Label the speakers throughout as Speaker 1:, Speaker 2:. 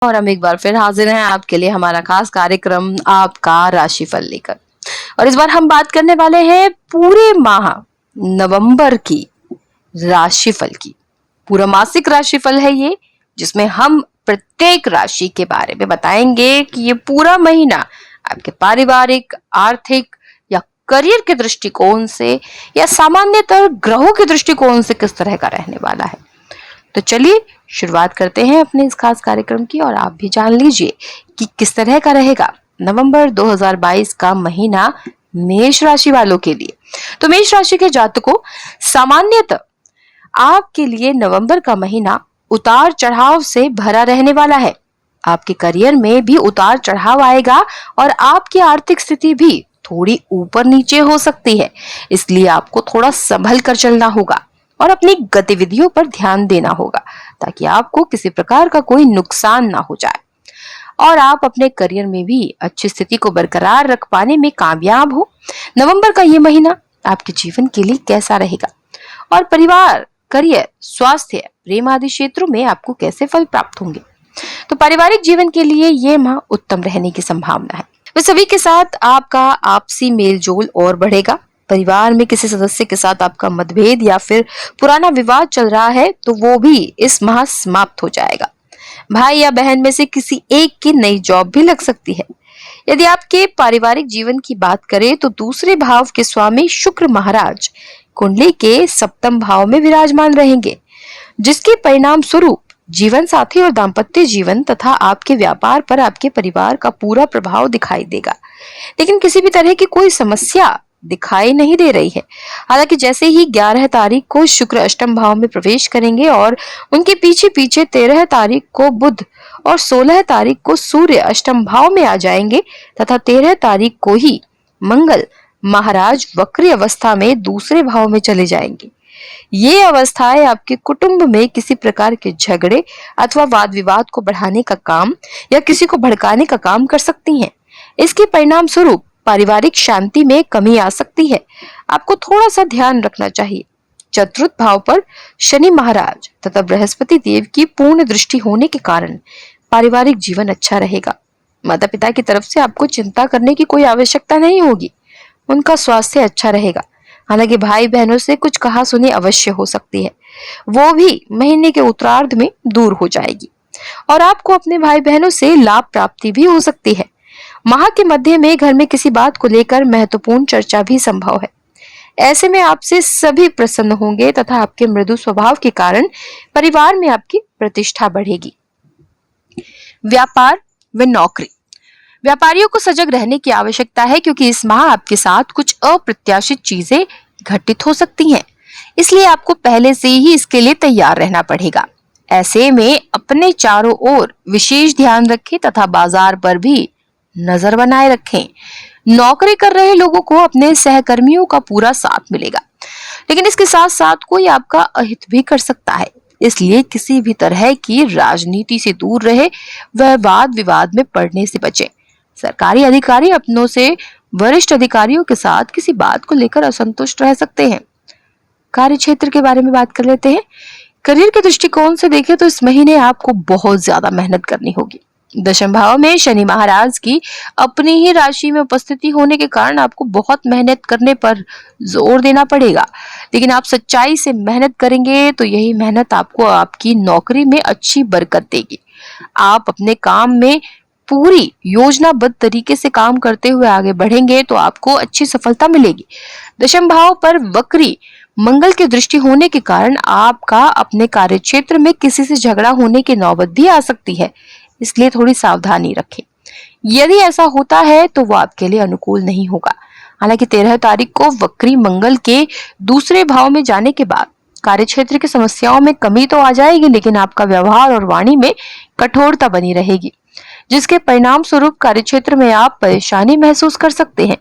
Speaker 1: और हम एक बार फिर हाजिर हैं आपके लिए हमारा खास कार्यक्रम आपका राशिफल लेकर। और इस बार हम बात करने वाले हैं पूरे माह नवंबर की राशिफल की। पूरा मासिक राशिफल है ये, जिसमें हम प्रत्येक राशि के बारे में बताएंगे कि ये पूरा महीना आपके पारिवारिक, आर्थिक या करियर के दृष्टिकोण से या सामान्यतः ग्रहों के दृष्टिकोण से किस तरह का रहने वाला है। तो चलिए शुरुआत करते हैं अपने इस खास कार्यक्रम की और आप भी जान लीजिए कि किस तरह का रहेगा नवंबर 2022 का महीना मेष राशि वालों के लिए। तो मेष राशि के जातकों, सामान्यतः आपके लिए नवंबर का महीना उतार चढ़ाव से भरा रहने वाला है। आपके करियर में भी उतार चढ़ाव आएगा और आपकी आर्थिक स्थिति भी थोड़ी ऊपर नीचे हो सकती है, इसलिए आपको थोड़ा संभल कर चलना होगा और अपनी गतिविधियों पर ध्यान देना होगा ताकि आपको किसी प्रकार का कोई नुकसान ना हो जाए और आप अपने करियर में भी अच्छी स्थिति को बरकरार रख पाने में कामयाब हो। नवंबर का ये महीना आपके जीवन के लिए कैसा रहेगा और परिवार, करियर, स्वास्थ्य, प्रेम आदि क्षेत्रों में आपको कैसे फल प्राप्त होंगे। तो पारिवारिक जीवन के लिए ये माह उत्तम रहने की संभावना है। वे सभी के साथ आपका आपसी मेल जोल और बढ़ेगा। परिवार में किसी सदस्य के साथ आपका मतभेद या फिर पुराना विवाद चल रहा है तो वो भी इस माह समाप्त हो जाएगा। भाई या बहन में से किसी एक की नई जॉब भी लग सकती है। यदि आपके पारिवारिक जीवन की बात करें तो दूसरे भाव के स्वामी शुक्र महाराज कुंडली के सप्तम भाव में विराजमान रहेंगे, जिसके परिणाम स्वरूप जीवन साथी और दाम्पत्य जीवन तथा आपके व्यापार पर आपके परिवार का पूरा प्रभाव दिखाई देगा। लेकिन किसी भी तरह की कोई समस्या दिखाई नहीं दे रही है। हालांकि जैसे ही 11 तारीख को शुक्र अष्टम भाव में प्रवेश करेंगे और उनके पीछे पीछे 13 तारीख को बुध और 16 तारीख को सूर्य अष्टम भाव में आ जाएंगे तथा 13 तारीख को ही मंगल महाराज वक्री अवस्था में दूसरे भाव में चले जाएंगे। ये अवस्थाएं आपके कुटुंब में किसी प्रकार के झगड़े अथवा वाद विवाद को बढ़ाने का काम या किसी को भड़काने का काम कर सकती हैं। इसके परिणाम स्वरूप पारिवारिक शांति में कमी आ सकती है। आपको थोड़ा सा ध्यान रखना चाहिए। चतुर्थ भाव पर शनि महाराज तथा बृहस्पति देव की पूर्ण दृष्टि होने के कारण पारिवारिक जीवन अच्छा रहेगा। माता पिता की तरफ से आपको चिंता करने की कोई आवश्यकता नहीं होगी। उनका स्वास्थ्य अच्छा रहेगा। हालांकि भाई बहनों से कुछ कहा सुनी अवश्य हो सकती है, वो भी महीने के उत्तरार्ध में दूर हो जाएगी और आपको अपने भाई बहनों से लाभ प्राप्ति भी हो सकती है। माह के मध्य में घर में किसी बात को लेकर महत्वपूर्ण चर्चा भी संभव है। ऐसे में आपसे सभी प्रसन्न होंगे तथा आपके मृदु स्वभाव के कारण परिवार में आपकी प्रतिष्ठा बढ़ेगी। व्यापार व नौकरी, व्यापारियों को सजग रहने की आवश्यकता है क्योंकि इस माह आपके साथ कुछ अप्रत्याशित चीजें घटित हो सकती हैं, इसलिए आपको पहले से ही इसके लिए तैयार रहना पड़ेगा। ऐसे में अपने चारों ओर विशेष ध्यान रखें तथा बाजार पर भी नजर बनाए रखें। नौकरी कर रहे लोगों को अपने सहकर्मियों का पूरा साथ मिलेगा, लेकिन इसके साथ साथ कोई आपका अहित भी कर सकता है, इसलिए किसी भी तरह की राजनीति से दूर रहे, वह वाद विवाद में पड़ने से बचे। सरकारी अधिकारी अपनों से वरिष्ठ अधिकारियों के साथ किसी बात को लेकर असंतुष्ट रह सकते हैं। कार्य क्षेत्र के बारे में बात कर लेते हैं। करियर के दृष्टिकोण से देखें तो इस महीने आपको बहुत ज्यादा मेहनत करनी होगी। दशम भाव में शनि महाराज की अपनी ही राशि में उपस्थिति होने के कारण आपको बहुत मेहनत करने पर जोर देना पड़ेगा, लेकिन आप सच्चाई से मेहनत करेंगे तो यही मेहनत आपको आपकी नौकरी में अच्छी बरकत देगी। आप अपने काम में पूरी योजनाबद्ध तरीके से काम करते हुए आगे बढ़ेंगे तो आपको अच्छी सफलता मिलेगी। दशम भाव पर वक्री मंगल की दृष्टि होने के कारण आपका अपने कार्य क्षेत्र में किसी से झगड़ा होने की नौबत भी आ सकती है, इसलिए थोड़ी सावधानी रखें। यदि ऐसा होता है तो वो आपके लिए अनुकूल नहीं होगा। हालांकि 13 तारीख को वक्री मंगल के दूसरे भाव में जाने के बाद कार्य क्षेत्र की समस्याओं में कमी तो आ जाएगी, लेकिन आपका व्यवहार और वाणी में कठोरता बनी रहेगी, जिसके परिणाम स्वरूप कार्य क्षेत्र में आप परेशानी महसूस कर सकते हैं।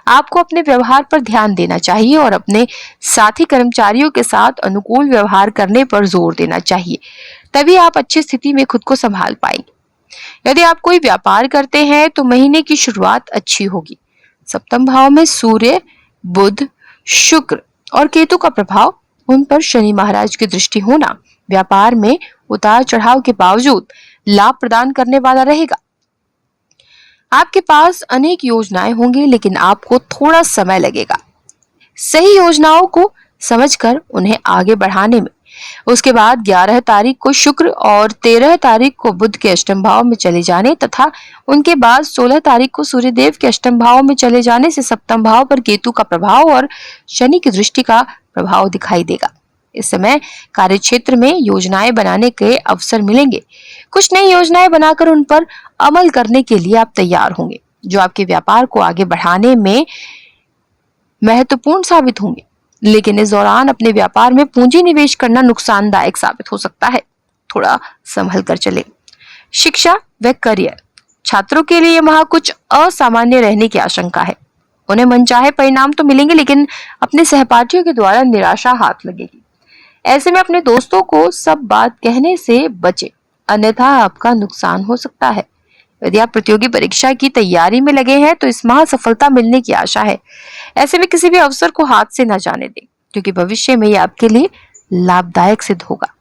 Speaker 1: आपको अपने व्यवहार पर ध्यान देना चाहिए और अपने साथी कर्मचारियों के साथ अनुकूल व्यवहार करने पर जोर देना चाहिए, तभी आप अच्छी स्थिति में खुद को संभाल पाएंगे। यदि आप कोई व्यापार करते हैं तो महीने की शुरुआत अच्छी होगी। सप्तम भाव में सूर्य, बुध, शुक्र और केतु का प्रभाव, उन पर शनि महाराज की दृष्टि होना व्यापार में उतार चढ़ाव के बावजूद लाभ प्रदान करने वाला रहेगा। आपके पास अनेक योजनाएं होंगी, लेकिन आपको थोड़ा समय लगेगा सही योजनाओं को समझकर उन्हें आगे बढ़ाने में। उसके बाद 11 तारीख को शुक्र और 13 तारीख को बुध के अष्टम भाव में चले जाने तथा उनके बाद 16 तारीख को सूर्यदेव के अष्टम भाव में चले जाने से सप्तम भाव पर केतु का प्रभाव और शनि की दृष्टि का प्रभाव दिखाई देगा। इस समय कार्य क्षेत्र में योजनाएं बनाने के अवसर मिलेंगे। कुछ नई योजनाएं बनाकर उन पर अमल करने के लिए आप तैयार होंगे, जो आपके व्यापार को आगे बढ़ाने में महत्वपूर्ण साबित होंगे। लेकिन इस दौरान अपने व्यापार में पूंजी निवेश करना नुकसानदायक साबित हो सकता है, थोड़ा संभल कर चले। शिक्षा व करियर छात्रों के लिए वहां कुछ असामान्य रहने की आशंका है। उन्हें मनचाहे परिणाम तो मिलेंगे, लेकिन अपने सहपाठियों के द्वारा निराशा हाथ लगेगी। ऐसे में अपने दोस्तों को सब बात कहने से बचे, अन्यथा आपका नुकसान हो सकता है। यदि आप प्रतियोगी परीक्षा की तैयारी में लगे हैं तो इस माह सफलता मिलने की आशा है। ऐसे में किसी भी अवसर को हाथ से न जाने दें, क्योंकि भविष्य में यह आपके लिए लाभदायक सिद्ध होगा।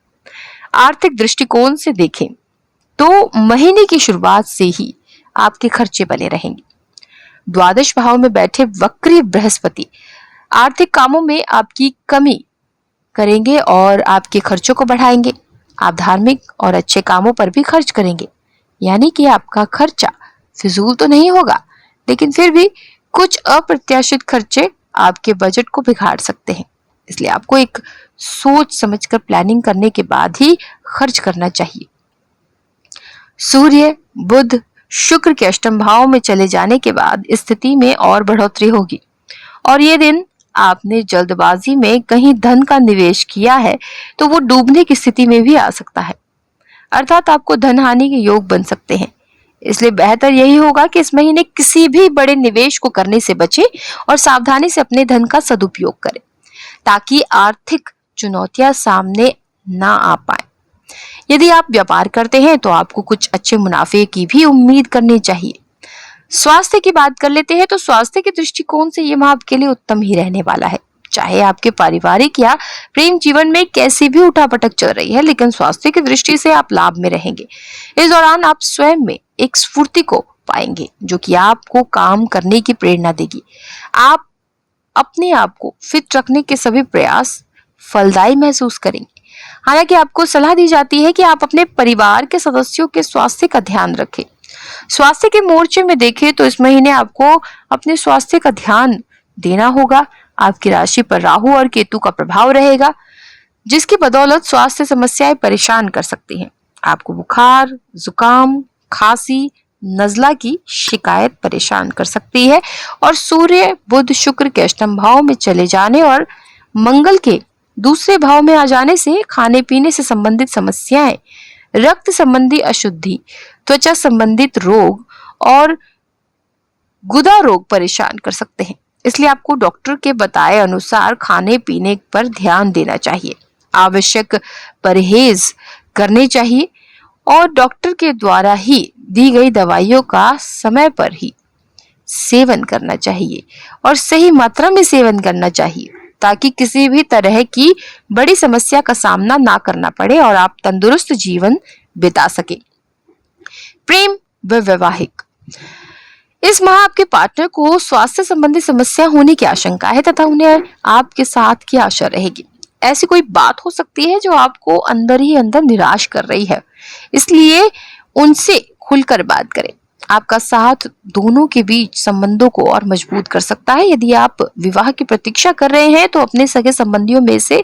Speaker 1: आर्थिक दृष्टिकोण से देखें तो महीने की शुरुआत से ही आपके खर्चे बने रहेंगे। द्वादश भाव में बैठे वक्री बृहस्पति आर्थिक कामों में आपकी कमी करेंगे और आपके खर्चों को बढ़ाएंगे। आप धार्मिक और अच्छे कामों पर भी खर्च करेंगे, यानी कि आपका खर्चा फिजूल तो नहीं होगा, लेकिन फिर भी कुछ अप्रत्याशित खर्चे आपके बजट को बिगाड़ सकते हैं। इसलिए आपको एक सोच समझकर प्लानिंग करने के बाद ही खर्च करना चाहिए। सूर्य बुध शुक्र के अष्टम भाव में चले जाने के बाद स्थिति में और बढ़ोतरी होगी और ये दिन आपने जल्दबाजी में कहीं धन का निवेश किया है तो वो डूबने की स्थिति में भी आ सकता है, अर्थात आपको धन हानि के योग बन सकते हैं। इसलिए बेहतर यही होगा कि इस महीने किसी भी बड़े निवेश को करने से बचें और सावधानी से अपने धन का सदुपयोग करें, ताकि आर्थिक चुनौतियां सामने ना आ पाए। यदि आप व्यापार करते हैं तो आपको कुछ अच्छे मुनाफे की भी उम्मीद करनी चाहिए। स्वास्थ्य की बात कर लेते हैं तो स्वास्थ्य के दृष्टिकोण से ये माह आपके लिए उत्तम ही रहने वाला है। चाहे आपके पारिवारिक या प्रेम जीवन में कैसी भी उठापटक चल रही है, लेकिन स्वास्थ्य की दृष्टि से आप लाभ में रहेंगे। इस दौरान आप स्वयं में एक स्फूर्ति को पाएंगे, जो कि आपको काम करने की प्रेरणा देगी। आप अपने आप को फिट रखने के सभी प्रयास फलदायी महसूस करेंगे। हालांकि आपको सलाह दी जाती है कि आप अपने परिवार के सदस्यों के स्वास्थ्य का ध्यान रखें। स्वास्थ्य के मोर्चे में देखें तो इस महीने आपको अपने स्वास्थ्य का ध्यान देना होगा। आपकी राशि पर राहु और केतु का प्रभाव रहेगा, जिसकी बदौलत स्वास्थ्य समस्याएं परेशान कर सकती हैं। आपको बुखार, जुकाम, खांसी, नजला की शिकायत परेशान कर सकती है और सूर्य बुध शुक्र के अष्टम भाव में चले जाने और मंगल के दूसरे भाव में आ जाने से खाने पीने से संबंधित समस्याएं, रक्त संबंधी अशुद्धि, त्वचा संबंधित रोग और गुदा रोग परेशान कर सकते हैं। इसलिए आपको डॉक्टर के बताए अनुसार खाने पीने पर ध्यान देना चाहिए, आवश्यक परहेज करने चाहिए और डॉक्टर के द्वारा ही दी गई दवाइयों का समय पर ही सेवन करना चाहिए और सही मात्रा में सेवन करना चाहिए, ताकि किसी भी तरह की बड़ी समस्या का सामना ना करना पड़े और आप तंदुरुस्त जीवन बिता सके। प्रेम व वैवाहिक इस माह आपके पार्टनर को स्वास्थ्य संबंधी समस्या होने की आशंका है तथा उन्हें आपके साथ की आशा रहेगी। ऐसी कोई बात हो सकती है जो आपको अंदर ही अंदर निराश कर रही है, इसलिए उनसे खुलकर बात करें। आपका साथ दोनों के बीच संबंधों को और मजबूत कर सकता है। यदि आप विवाह की प्रतीक्षा कर रहे हैं तो अपने सगे संबंधियों में से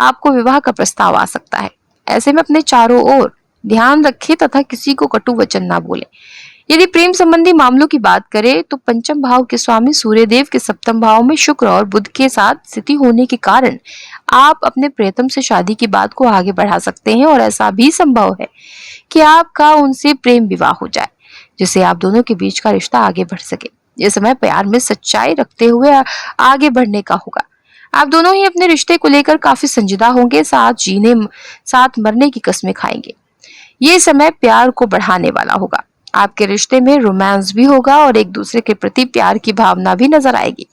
Speaker 1: आपको विवाह का प्रस्ताव आ सकता है। ऐसे में अपने चारों ओर ध्यान रखें तथा किसी को कटु वचन ना बोले। यदि प्रेम संबंधी मामलों की बात करें तो पंचम भाव के स्वामी सूर्यदेव के सप्तम भाव में शुक्र और बुध के साथ स्थिति होने के कारण आप अपने प्रियतम से शादी की बात को आगे बढ़ा सकते हैं और ऐसा भी संभव है कि आपका उनसे प्रेम विवाह हो जाए, जिससे आप दोनों के बीच का रिश्ता आगे बढ़ सके। यह समय प्यार में सच्चाई रखते हुए आगे बढ़ने का होगा। आप दोनों ही अपने रिश्ते को लेकर काफी संजीदा होंगे, साथ मरने की कस्में खाएंगे। ये समय प्यार को बढ़ाने वाला होगा। आपके रिश्ते में रोमांस भी होगा और एक दूसरे के प्रति प्यार की भावना भी नजर आएगी।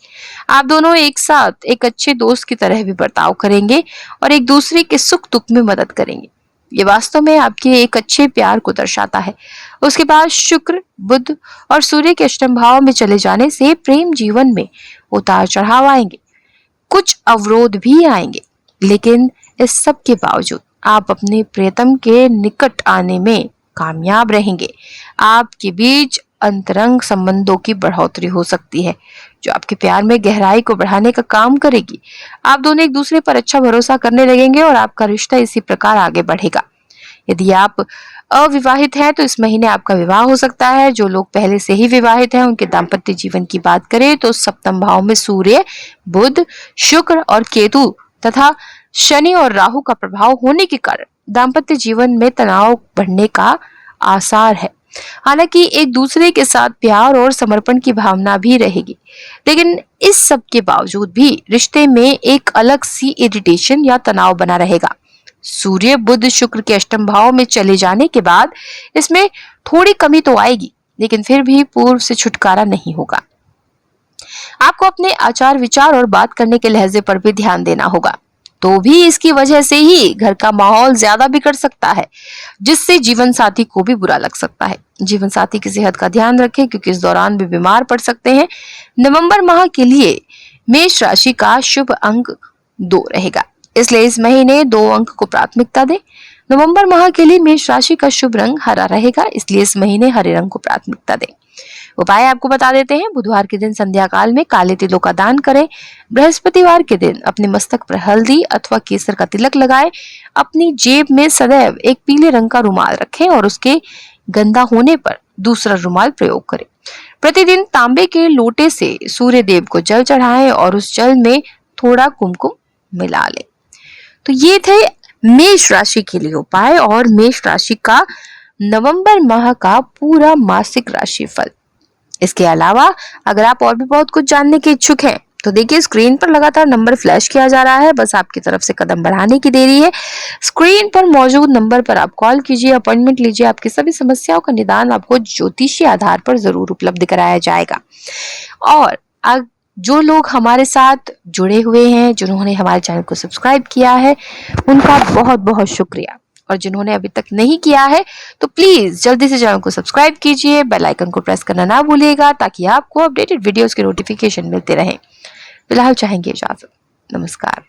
Speaker 1: आप दोनों एक साथ एक अच्छे दोस्त की तरह भी बर्ताव करेंगे और एक दूसरे के सुख दुख में मदद करेंगे। ये वास्तव में आपके एक अच्छे प्यार को दर्शाता है। उसके बाद शुक्र, बुध और सूर्य के अष्टम भाव में चले जाने से प्रेम जीवन में उतार चढ़ाव आएंगे, कुछ अवरोध भी आएंगे, लेकिन इस सब के बावजूद आप अपने प्रियतम के निकट आने में कामयाब रहेंगे। आपके बीच अंतरंग संबंधों की बढ़ोतरी हो सकती है, जो आपके प्यार में गहराई को बढ़ाने का काम करेगी। आप दोनों एक दूसरे पर अच्छा भरोसा करने लगेंगे और आपका रिश्ता इसी प्रकार आगे बढ़ेगा। यदि आप अविवाहित हैं तो इस महीने आपका विवाह हो सकता है। जो लोग पहले से ही विवाहित हैं उनके दाम्पत्य जीवन की बात करें तो सप्तम भाव में सूर्य, बुध, शुक्र और केतु तथा शनि और राहु का प्रभाव होने के कारण दाम्पत्य जीवन में तनाव बढ़ने का आसार है। हालांकि एक दूसरे के साथ प्यार और समर्पण की भावना भी रहेगी, लेकिन इस सब के बावजूद भी रिश्ते में एक अलग सी इरिटेशन या तनाव बना रहेगा। सूर्य, बुध, शुक्र के अष्टम भाव में चले जाने के बाद इसमें थोड़ी कमी तो आएगी, लेकिन फिर भी पूर्व से छुटकारा नहीं होगा। आपको अपने आचार विचार और बात करने के लहजे पर भी ध्यान देना होगा, तो भी इसकी वजह से ही घर का माहौल ज्यादा बिगड़ सकता है, जिससे जीवन साथी को भी बुरा लग सकता है। जीवन साथी की सेहत का ध्यान रखें, क्योंकि इस दौरान भी बीमार पड़ सकते हैं। नवंबर माह के लिए मेष राशि का शुभ अंक 2 रहेगा, इसलिए इस महीने 2 अंक को प्राथमिकता दें। नवंबर माह के लिए मेष राशि का शुभ रंग हरा रहेगा, इसलिए इस महीने हरे रंग को प्राथमिकता दें। उपाय आपको बता देते हैं। बुधवार के दिन संध्या काल में काले तिलों का दान करें। बृहस्पतिवार के दिन अपने मस्तक पर हल्दी अथवा केसर का तिलक लगाएं। अपनी जेब में सदैव एक पीले रंग का रुमाल रखें और उसके गंदा होने पर दूसरा रुमाल प्रयोग करें। प्रतिदिन तांबे के लोटे से सूर्य देव को जल चढ़ाएं और उस जल में थोड़ा कुमकुम मिला लें। तो ये थे मेष राशि के लिए उपाय और मेष राशि का नवंबर माह का पूरा मासिक राशिफल। इसके अलावा अगर आप और भी बहुत कुछ जानने के इच्छुक हैं तो देखिए स्क्रीन पर लगातार नंबर फ्लैश किया जा रहा है, बस आपकी तरफ से कदम बढ़ाने की देरी है। स्क्रीन पर मौजूद नंबर पर आप कॉल कीजिए, अपॉइंटमेंट लीजिए। आपकी सभी समस्याओं का निदान आपको ज्योतिषीय आधार पर जरूर उपलब्ध कराया जाएगा। और जो लोग हमारे साथ जुड़े हुए हैं, जिन्होंने हमारे चैनल को सब्सक्राइब किया है, उनका बहुत बहुत शुक्रिया। और जिन्होंने अभी तक नहीं किया है तो प्लीज जल्दी से चैनल को सब्सक्राइब कीजिए, बेल आइकन को प्रेस करना ना भूलिएगा, ताकि आपको अपडेटेड वीडियोस के नोटिफिकेशन मिलते रहें। फिलहाल चाहेंगे इजाजत। नमस्कार।